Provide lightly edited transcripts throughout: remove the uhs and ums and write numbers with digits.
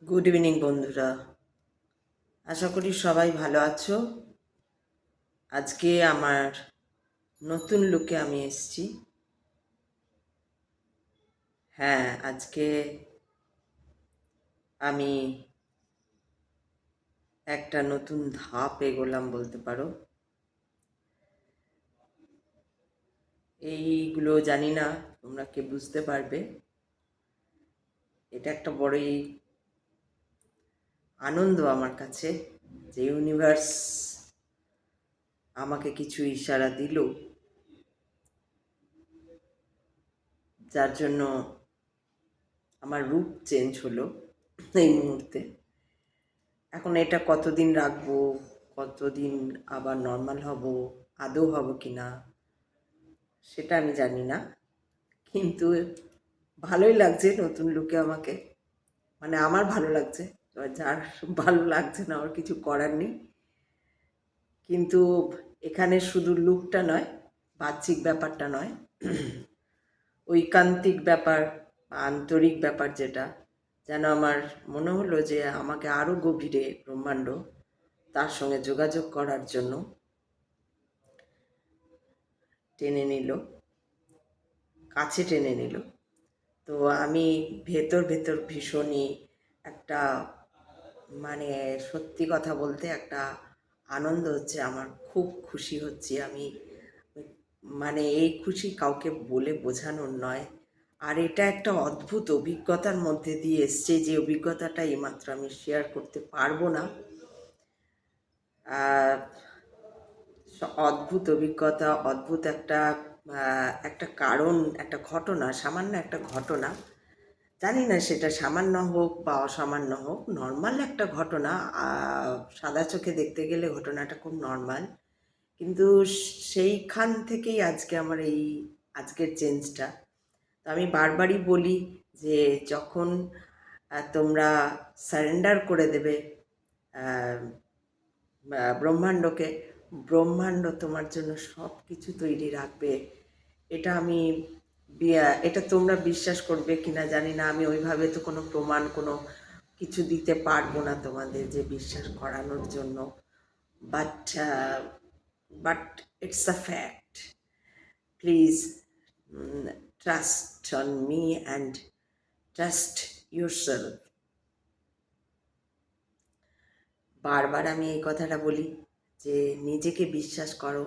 Good evening বন্ধুরা, আশা করি সবাই ভালো আছো। আজকে আমার নতুন লুকে আমি এসেছি। হ্যাঁ, আজকে আমি একটা নতুন ধাপ এগোলাম বলতে পারো। এইগুলো জানি না তোমরা কে বুঝতে পারবে। এটা একটা বড়ই আনন্দ আমার কাছে যে ইউনিভার্স আমাকে কিছু ইশারা দিল, যার জন্য আমার রূপ চেঞ্জ হলো এই মুহূর্তে। এখন এটা কতদিন রাখবো, কতদিন আবার নর্মাল হব, আদৌ হব কি না সেটা আমি জানি না, কিন্তু ভালোই লাগছে নতুন লুকে আমাকে। মানে আমার ভালো লাগছে, এবার যার ভালো লাগছে না আমার কিছু করার নেই। কিন্তু এখানে শুধু লুকটা নয়, বাহ্যিক ব্যাপারটা নয়, ঐকান্তিক ব্যাপার বা আন্তরিক ব্যাপার, যেটা যেন আমার মনে হলো যে আমাকে আরও গভীরে ব্রহ্মাণ্ড তার সঙ্গে যোগাযোগ করার জন্য টেনে নিল, কাছে টেনে নিল। তো আমি ভেতর ভেতর ভীষণই একটা, মানে সত্যি কথা বলতে একটা আনন্দ হচ্ছে আমার, খুব খুশি হচ্ছি আমি। মানে এই খুশি কাউকে বলে বোঝানোর নয়। আর এটা একটা অদ্ভুত অভিজ্ঞতার মধ্যে দিয়ে এসছে, যে অভিজ্ঞতাটা এইমাত্র আমি শেয়ার করতে পারবো না। অদ্ভুত অভিজ্ঞতা, অদ্ভুত একটা একটা কারণ, একটা ঘটনা, সামান্য একটা ঘটনা। জানি না সেটা সামান্য হোক বা অসামান্য হোক, নর্মাল একটা ঘটনা। সাদা চোখে দেখতে গেলে ঘটনাটা খুব নর্মাল, কিন্তু সেইখান থেকেই আজকে আমার এই আজকের চেঞ্জটা। তো আমি বারবারই বলি যে যখন তোমরা সারেন্ডার করে দেবে ব্রহ্মাণ্ডকে, ব্রহ্মাণ্ড তোমার জন্য সব কিছু তৈরি রাখবে। এটা আমি এটা তোমরা বিশ্বাস করবে কিনা জানি না, আমি ওইভাবে তো কোনো প্রমাণ, কোনো কিছু দিতে পারবো না তোমাদের যে বিশ্বাস করানোর জন্য, but but it's a fact. Please trust on me and trust yourself. বারবার আমি এই কথাটা বলি যে নিজেকে বিশ্বাস করো।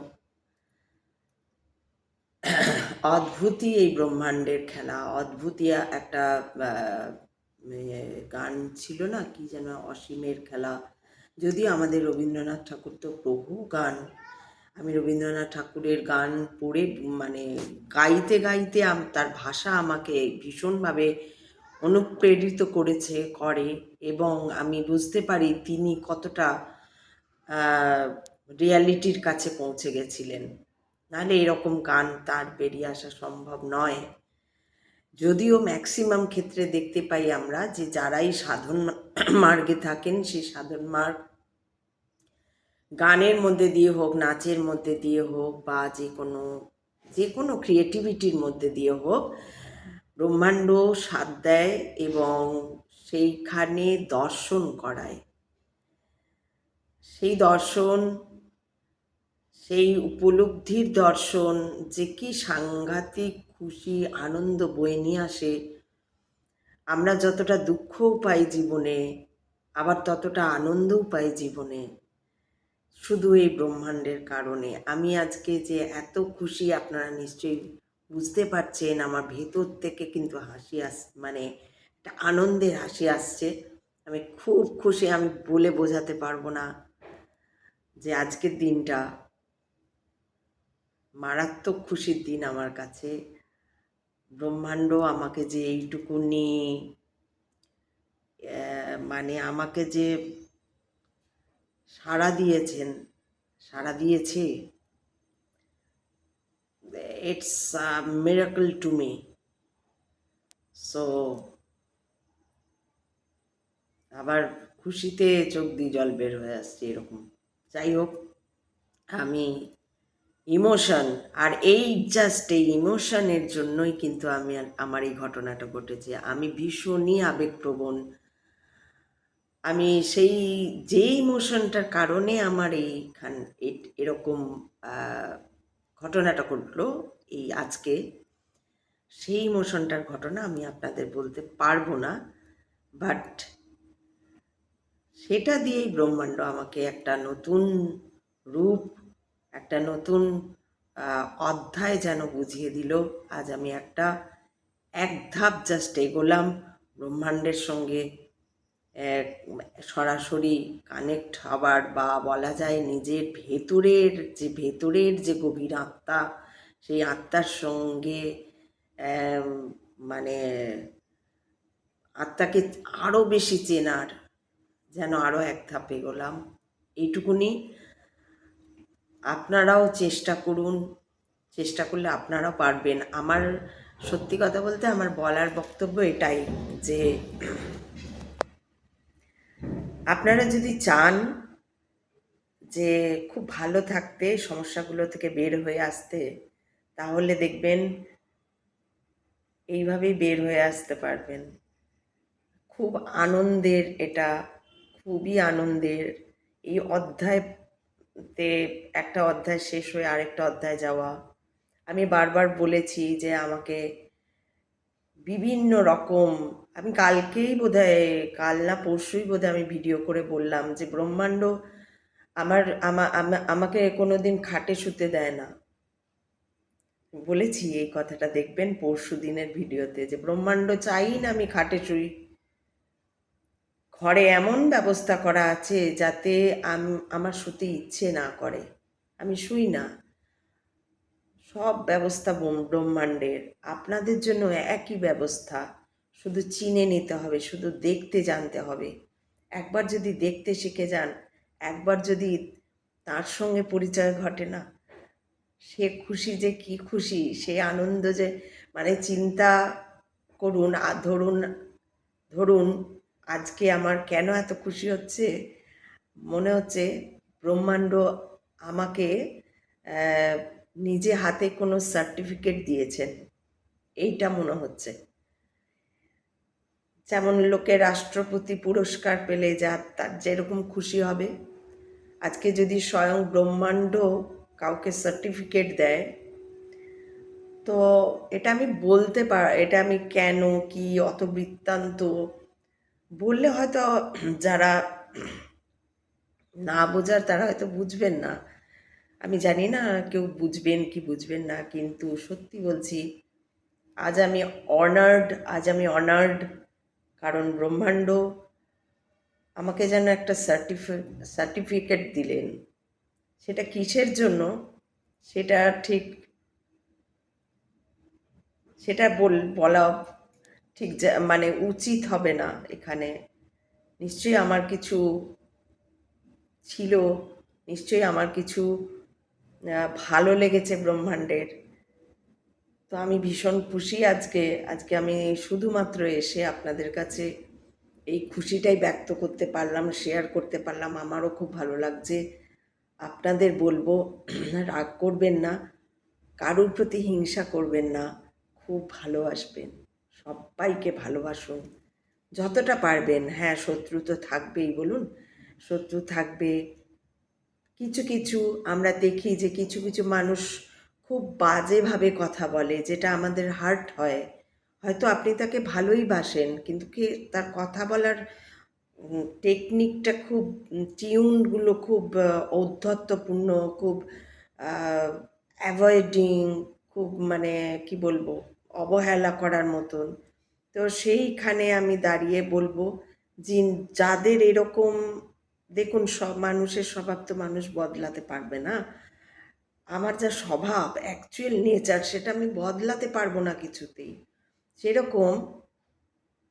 অদ্ভুতই এই ব্রহ্মাণ্ডের খেলা, অদ্ভুতই একটা গান ছিল না, কি যেন, অসীমের খেলা। যদিও আমাদের রবীন্দ্রনাথ ঠাকুর তো প্রভু গান, আমি রবীন্দ্রনাথ ঠাকুরের গান পড়ে, মানে গাইতে গাইতে তার ভাষা আমাকে ভীষণভাবে অনুপ্রেরিত করে, এবং আমি বুঝতে পারি তিনি কতটা রিয়ালিটির কাছে পৌঁছে গেছিলেন। নাহলে এরকম গান তার বেরিয়ে আসা সম্ভব নয়। যদিও ম্যাক্সিমাম ক্ষেত্রে দেখতে পাই আমরা যে যারাই সাধন মার্গে থাকেন, সেই সাধন মার্গ গানের মধ্যে দিয়ে হোক, নাচের মধ্যে দিয়ে হোক, বা যে কোনো ক্রিয়েটিভিটির মধ্যে দিয়ে হোক, ব্রহ্মাণ্ড সাথ দেয় এবং সেইখানে দর্শন করায়। সেই দর্শন, সেই উপলব্ধির দর্শন যে কি সাংঘাতিক খুশি, আনন্দ বয়ে নিয়ে আসে। আমরা যতটা দুঃখও পাই জীবনে, আবার ততটা আনন্দও পাই জীবনে, শুধু এই ব্রহ্মাণ্ডের কারণে। আমি আজকে যে এত খুশি আপনারা নিশ্চয়ই বুঝতে পারছেন। আমার ভেতর থেকে কিন্তু হাসি মানে একটা আনন্দের হাসি আসছে। আমি খুব খুশি, আমি বলে বোঝাতে পারবো না যে আজকের দিনটা মারাত্মক খুশির দিন আমার কাছে। ব্রহ্মাণ্ড আমাকে যে এইটুকুনি, মানে আমাকে যে সাড়া দিয়েছেন, সাড়া দিয়েছে, it's a miracle to me. So আবার খুশিতে চোখ দিয়ে জল বের হয়ে আসছে এরকম। যাই হোক, আমি ইমোশন, আর এই জাস্ট এই ইমোশনের জন্যই কিন্তু আমার এই ঘটনাটা ঘটেছে। আমি ভীষণই আবেগপ্রবণ, আমি সেই যেই ইমোশনটার কারণে আমার এরকম আহ, ঘটনাটা ঘটলো এই আজকে, সেই ইমোশনটার ঘটনা আমি আপনাদের বলতে পারবো না। বাট সেটা দিয়েই ব্রহ্মাণ্ড আমাকে একটা নতুন রূপ, একটা নতুন অধ্যায় যেন বুঝিয়ে দিল। আজ আমি এক ধাপ জাস্ট এগোলাম ব্রহ্মাণ্ডের সঙ্গে এক সরাসরি কানেক্ট হবার, বা বলা যায় নিজের ভেতরের যে গভীর আত্মা, সেই আত্মার সঙ্গে আম, মানে আত্মাকে আরও বেশি চেনার যেন আরও এক ধাপ এগোলাম। এইটুকুনি। আপনারাও চেষ্টা করুন, চেষ্টা করলে আপনারাও পারবেন। আমার সত্যি কথা বলতে আমার বলার বক্তব্য এটাই, যে আপনারা যদি চান যে খুব ভালো থাকতে, সমস্যাগুলো থেকে বের হয়ে আসতে, তাহলে দেখবেন এইভাবেই বের হয়ে আসতে পারবেন। খুব আনন্দের এটা, খুবই আনন্দের। এই অধ্যায়তে একটা অধ্যায় শেষ হয়ে আরেকটা অধ্যায় যাওয়া। আমি বারবার বলেছি যে আমাকে বিভিন্ন রকম, আমি কালকেই বোধহয়, কাল না পরশুই বোধহয় আমি ভিডিও করে বললাম যে ব্রহ্মাণ্ড আমাকে কোনোদিন খাটে শুতে দেয় না। বলেছি এই কথাটা, দেখবেন পরশু দিনের ভিডিওতে, যে ব্রহ্মাণ্ড চাই না আমি খাটে শুই। ঘরে এমন ব্যবস্থা করা আছে যাতে আমার শুতে ইচ্ছে না করে, আমি শুই না। সব ব্যবস্থা ব্রহ্মাণ্ডের আপনাদের জন্য একই ব্যবস্থা, শুধু চিনে নিতে হবে, শুধু দেখতে জানতে হবে। একবার যদি দেখতে শিখে যান, একবার যদি তার সঙ্গে পরিচয় ঘটে না, সে খুশি যে কি খুশি, সে আনন্দ যে, মানে চিন্তা করুন। আর ধরুন আজকে আমার কেন এত খুশি হচ্ছে, মনে হচ্ছে ব্রহ্মাণ্ড আমাকে নিজে হাতে কোনো সার্টিফিকেট দিয়েছেন, এইটা মনে হচ্ছে। যেমন লোকে রাষ্ট্রপতি পুরস্কার পেলে তার যেরকম খুশি হবে, আজকে যদি স্বয়ং ব্রহ্মাণ্ড কাউকে সার্টিফিকেট দেয়, তো এটা আমি এটা আমি কেন কি অত বৃত্তান্ত বললে হয়তো যারা না বোঝার তারা হয়তো বুঝবেন না। আমি জানি না কেউ বুঝবেন কি বুঝবেন না, কিন্তু সত্যি বলছি, আজ আমি অনার্ড, কারণ ব্রহ্মাণ্ড আমাকে যেন একটা সার্টিফিকেট দিলেন। সেটা কিসের জন্য, সেটা ঠিক সেটা বলা ঠিক মানে উচিত হবে না এখানে। নিশ্চয়ই আমার কিছু ছিল, নিশ্চয়ই আমার কিছু ভালো লেগেছে ব্রহ্মাণ্ডের। তো আমি ভীষণ খুশি আজকে আমি শুধুমাত্র এসে আপনাদের কাছে এই খুশিটাই ব্যক্ত করতে পারলাম, শেয়ার করতে পারলাম। আমারও খুব ভালো লাগছে। আপনাদের বলবো, রাগ করবেন না, কারুর প্রতি হিংসা করবেন না, খুব ভালোবাসবেন, সবাইকে ভালোবাসুন যতটা পারবেন। হ্যাঁ, শত্রু তো থাকবেই, বলুন, শত্রু থাকবে। কিছু কিছু আমরা দেখি যে কিছু কিছু মানুষ খুব বাজেভাবে কথা বলে, যেটা আমাদের হার্ট হয়। হয়তো আপনি তাকে ভালোই বাসেন, কিন্তু তার কথা বলার টেকনিকটা খুব, টিউনগুলো খুব ঔদ্ধত্যপূর্ণ, খুব অ্যাভয়েডিং, খুব মানে কি বলবো, অবহেলা করার মতন। তো সেইখানে আমি দাঁড়িয়ে বলবো, যে যাদের এরকম, দেখুন সব মানুষের স্বভাব তো মানুষ বদলাতে পারবে না। আমার যা স্বভাব, অ্যাকচুয়াল নেচার, সেটা আমি বদলাতে পারবো না কিছুতেই। সেরকম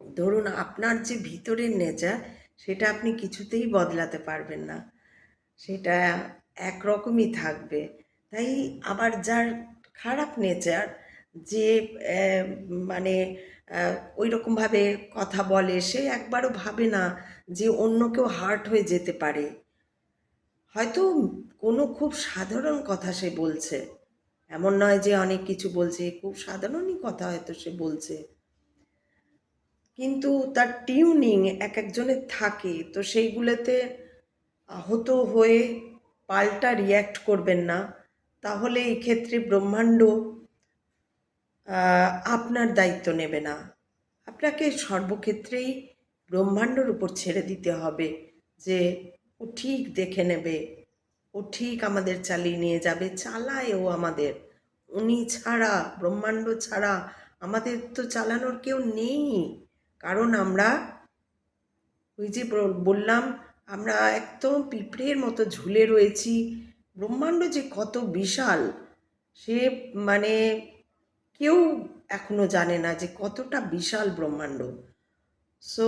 ধরুন আপনার যে ভিতরের নেচার, সেটা আপনি কিছুতেই বদলাতে পারবেন না, সেটা একরকমই থাকবে। তাই আবার যার খারাপ নেচার, যে মানে ওই রকমভাবে কথা বলে, সে একবারও ভাবে না যে অন্য কেউ হার্ট হয়ে যেতে পারে। হয়তো কোনো খুব সাধারণ কথা সে বলছে, এমন নয় যে অনেক কিছু বলছে, খুব সাধারণই কথা হয়তো সে বলছে, কিন্তু তার টিউনিং এক একজনের থাকে, তো সেইগুলোতে আহত হয়ে পাল্টা রিয়্যাক্ট করবেন না। তাহলে এই ক্ষেত্রে ব্রহ্মাণ্ড আপনার দায়িত্ব নেবে না। আপনাকে সর্বক্ষেত্রেই ব্রহ্মাণ্ডর উপর ছেড়ে দিতে হবে যে ও ঠিক দেখে নেবে, ও ঠিক আমাদের চালিয়ে নিয়ে যাবে, চালায় ও আমাদের। উনি ছাড়া, ব্রহ্মাণ্ড ছাড়া আমাদের তো চালানোর কেউ নেই। কারণ আমরা ওই যে বললাম, আমরা একদম পিঁপড়ের মতো ঝুলে রয়েছি। ব্রহ্মাণ্ড যে কত বিশাল, সে মানে কেউ এখনো জানে না যে কতটা বিশাল ব্রহ্মাণ্ড। সো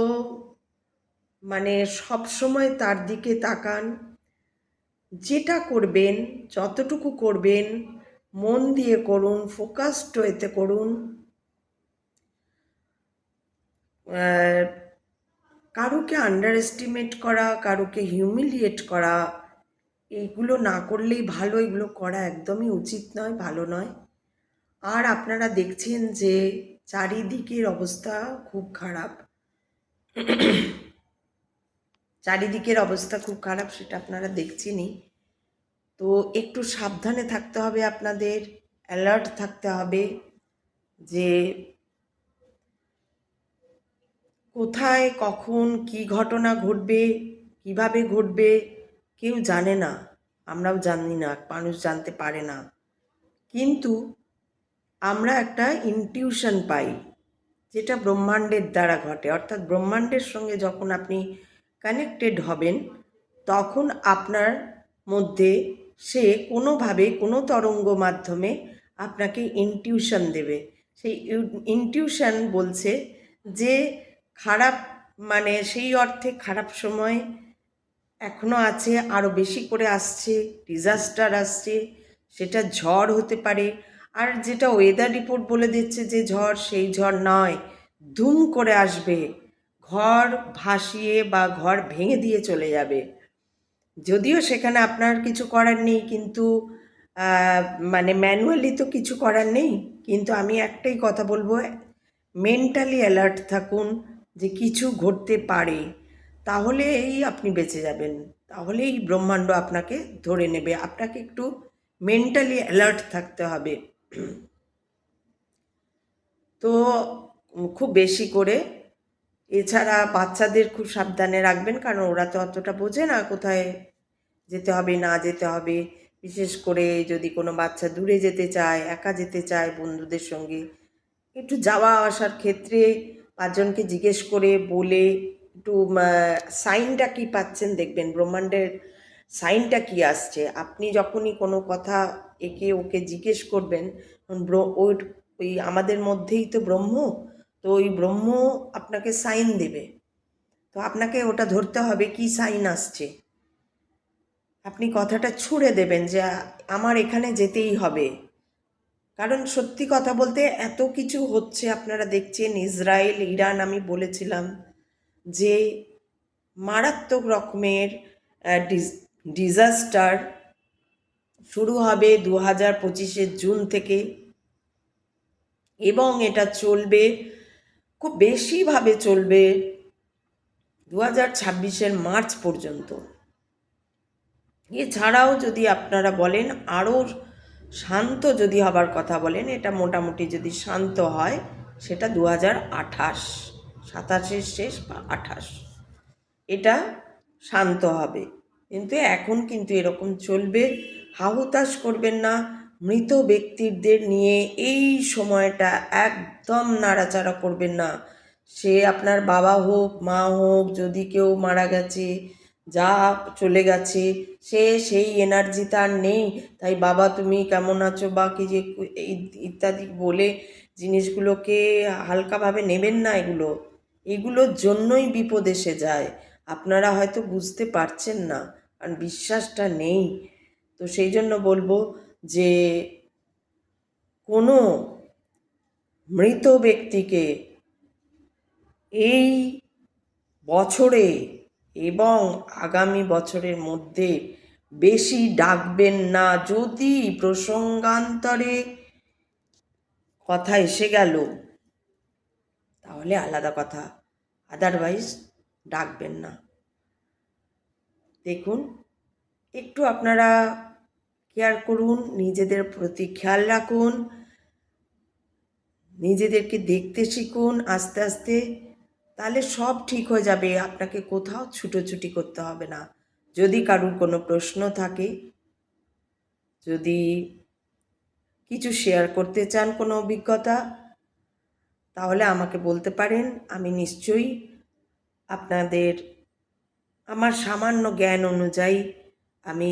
মানে সব সময় তার দিকে তাকান। যেটা করবেন, যতটুকু করবেন, মন দিয়ে করুন, ফোকাসড ওয়েতে করুন। কারুকে আন্ডার এস্টিমেট করা, কারুকে হিউমিলিয়েট করা, এইগুলো না করলেই ভালো। এগুলো করা একদমই উচিত নয়, ভালো নয়। আর আপনারা দেখছেন যে চারিদিকের অবস্থা খুব খারাপ। চারিদিকের অবস্থা খুব খারাপ, সেটা আপনারা দেখছেনই। তো একটু সাবধানে থাকতে হবে, আপনাদের অ্যালার্ট থাকতে হবে যে কোথায় কখন কি ঘটনা ঘটবে, কিভাবে ঘটবে কেউ জানে না, আমরাও জানি না, মানুষ জানতে পারে না। কিন্তু আমরা একটা ইনটিউশন পাই, যেটা ব্রহ্মাণ্ডের দ্বারা ঘটে। অর্থাৎ ব্রহ্মাণ্ডের সঙ্গে যখন আপনি কানেক্টেড হবেন, তখন আপনার মধ্যে সে কোনোভাবে কোনো তরঙ্গ মাধ্যমে আপনাকে ইনটিউশন দেবে। সেই ইনটিউশন বলছে যে খারাপ, মানে সেই অর্থে খারাপ সময় এখনও আছে, আরও বেশি করে আসছে, ডিজাস্টার আসছে, সেটা ঝড় হতে পারে। আর যেটা ওয়েদার রিপোর্ট বলে দিচ্ছে যে ঝড়, সেই ঝড় নয়, ধুম করে আসবে, ঘর ভাসিয়ে বা ঘর ভেঙে দিয়ে চলে যাবে। যদিও সেখানে আপনার কিছু করার নেই, কিন্তু মানে ম্যানুয়ালি তো কিছু করার নেই। কিন্তু আমি একটাই কথা বলবো, মেন্টালি অ্যালার্ট থাকুন যে কিছু ঘটতে পারে, তাহলেই আপনি বেঁচে যাবেন, তাহলেই ব্রহ্মাণ্ড আপনাকে ধরে নেবে। আপনাকে একটু মেন্টালি অ্যালার্ট থাকতে হবে। তো খুব বেশি করে, এছাড়া বাচ্চাদের খুব সাবধানে রাখবেন, কারণ ওরা তো অতটা বোঝে না কোথায় যেতে হবে না যেতে হবে। বিশেষ করে যদি কোনো বাচ্চা দূরে যেতে চায়, একা যেতে চায় বন্ধুদের সঙ্গে, একটু যাওয়া আসার ক্ষেত্রে পাঁচজনকে জিজ্ঞেস করে বলে একটু সাইনটা কি পাচ্ছেন দেখবেন, ব্রহ্মাণ্ডের সাইনটা কি আসছে। আপনি যখনই কোনো কথা একে ওকে জিজ্ঞেস করবেন, ওই আমাদের মধ্যেই তো ব্রহ্ম, তো ওই ব্রহ্ম আপনাকে সাইন দেবে। তো আপনাকে ওটা ধরতে হবে কি সাইন আসছে। আপনি কথাটা ছুঁড়ে দেবেন যে আমার এখানে যেতেই হবে। কারণ সত্যি কথা বলতে এত কিছু হচ্ছে, আপনারা দেখছেন ইসরায়েল ইরান, আমি বলেছিলাম যে মারাত্মক রকমের ডিজাস্টার শুরু হবে 2025 জুন থেকে, এবং এটা চলবে, খুব বেশিভাবে চলবে 2026 মার্চ পর্যন্ত। এছাড়াও যদি আপনারা বলেন আরও শান্ত যদি হবার কথা বলেন, এটা মোটামুটি যদি শান্ত হয় সেটা 2028, 27 শেষ বা 28, এটা শান্ত হবে। কিন্তু এখন কিন্তু এরকম চলবে। হাহুতাশ করবেন না, মৃত ব্যক্তিদের নিয়ে এই সময়টা একদম নাড়াচাড়া করবেন না। সে আপনার বাবা হোক, মা হোক, যদি কেউ মারা গেছে, যা চলে গেছে, সেই এনার্জি তার নেই। তাই বাবা তুমি কেমন আছো বা কি যে ইত্যাদি বলে জিনিসগুলোকে হালকাভাবে নেবেন না। এগুলোর জন্যই বিপদ এসে যায়। আপনারা হয়তো বুঝতে পারছেন না, কারণ বিশ্বাসটা নেই। তো সেই জন্য বলবো যে কোনো মৃত ব্যক্তিকে এই বছরে এবং আগামী বছরের মধ্যে বেশি ডাকবেন না। যদি প্রসঙ্গান্তরে কথা এসে গেল, তাহলে তাহলে আলাদা কথা, আদারওয়াইজ ডাকবেন না। দেখুন, একটু আপনারা কেয়ার করুন, নিজেদের প্রতি খেয়াল রাখুন, নিজেদেরকে দেখতে শিখুন আস্তে আস্তে, তাহলে সব ঠিক হয়ে যাবে। আপনাকে কোথাও ছুটোছুটি করতে হবে না। যদি কারুর কোনো প্রশ্ন থাকে, যদি কিছু শেয়ার করতে চান কোনো অভিজ্ঞতা, তাহলে আমাকে বলতে পারেন। আমি নিশ্চয়ই আপনাদের আমার সামান্য জ্ঞান অনুযায়ী আমি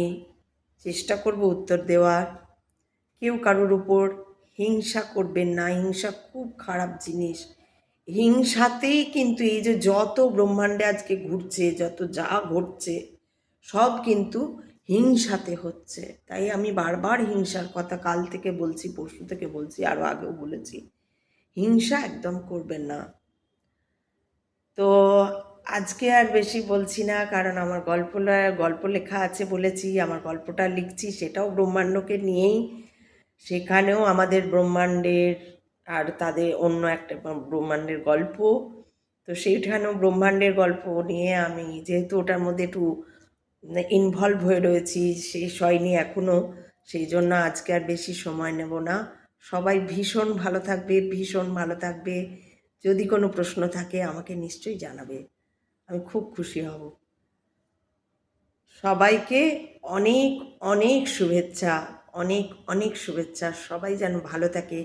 চেষ্টা করব উত্তর দেওয়ার। কেউ কারোর উপর হিংসা করবেন না, হিংসা খুব খারাপ জিনিস। হিংসাতেই কিন্তু এই যে যত ব্রহ্মাণ্ডে আজকে ঘুরছে, যত যা ঘটছে, সব কিন্তু হিংসাতে হচ্ছে। তাই আমি বারবার হিংসার কথা কাল থেকে বলছি, পরশু থেকে বলছি, আরও আগেও বলেছি, হিংসা একদম করবেন না। তো আজকে আর বেশি বলছি না, কারণ আমার গল্প লেখা আছে বলেছি, আমার গল্পটা লিখছি সেটাও ব্রহ্মাণ্ডকে নিয়েই। সেখানেও আমাদের ব্রহ্মাণ্ডের আর তাদের অন্য একটা ব্রহ্মাণ্ডের গল্প। তো সেইখানেও ব্রহ্মাণ্ডের গল্প নিয়ে আমি যেহেতু ওটার মধ্যে একটু ইনভলভ হয়ে রয়েছি, শেষ হয়নি এখনও, সেই জন্য আজকে আর বেশি সময় নেব না। সবাই ভীষণ ভালো থাকবে, ভীষণ ভালো থাকবে। যদি কোনো প্রশ্ন থাকে আমাকে নিশ্চয়ই জানাবে, আমি খুব খুশি হব। সবাইকে অনেক অনেক শুভেচ্ছা, অনেক অনেক শুভেচ্ছা। সবাই যেন ভালো থাকে,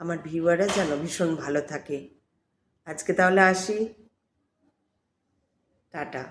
আমার ভিউয়াররা যেন ভীষণ ভালো থাকে। আজকে তাহলে আসি, টাটা।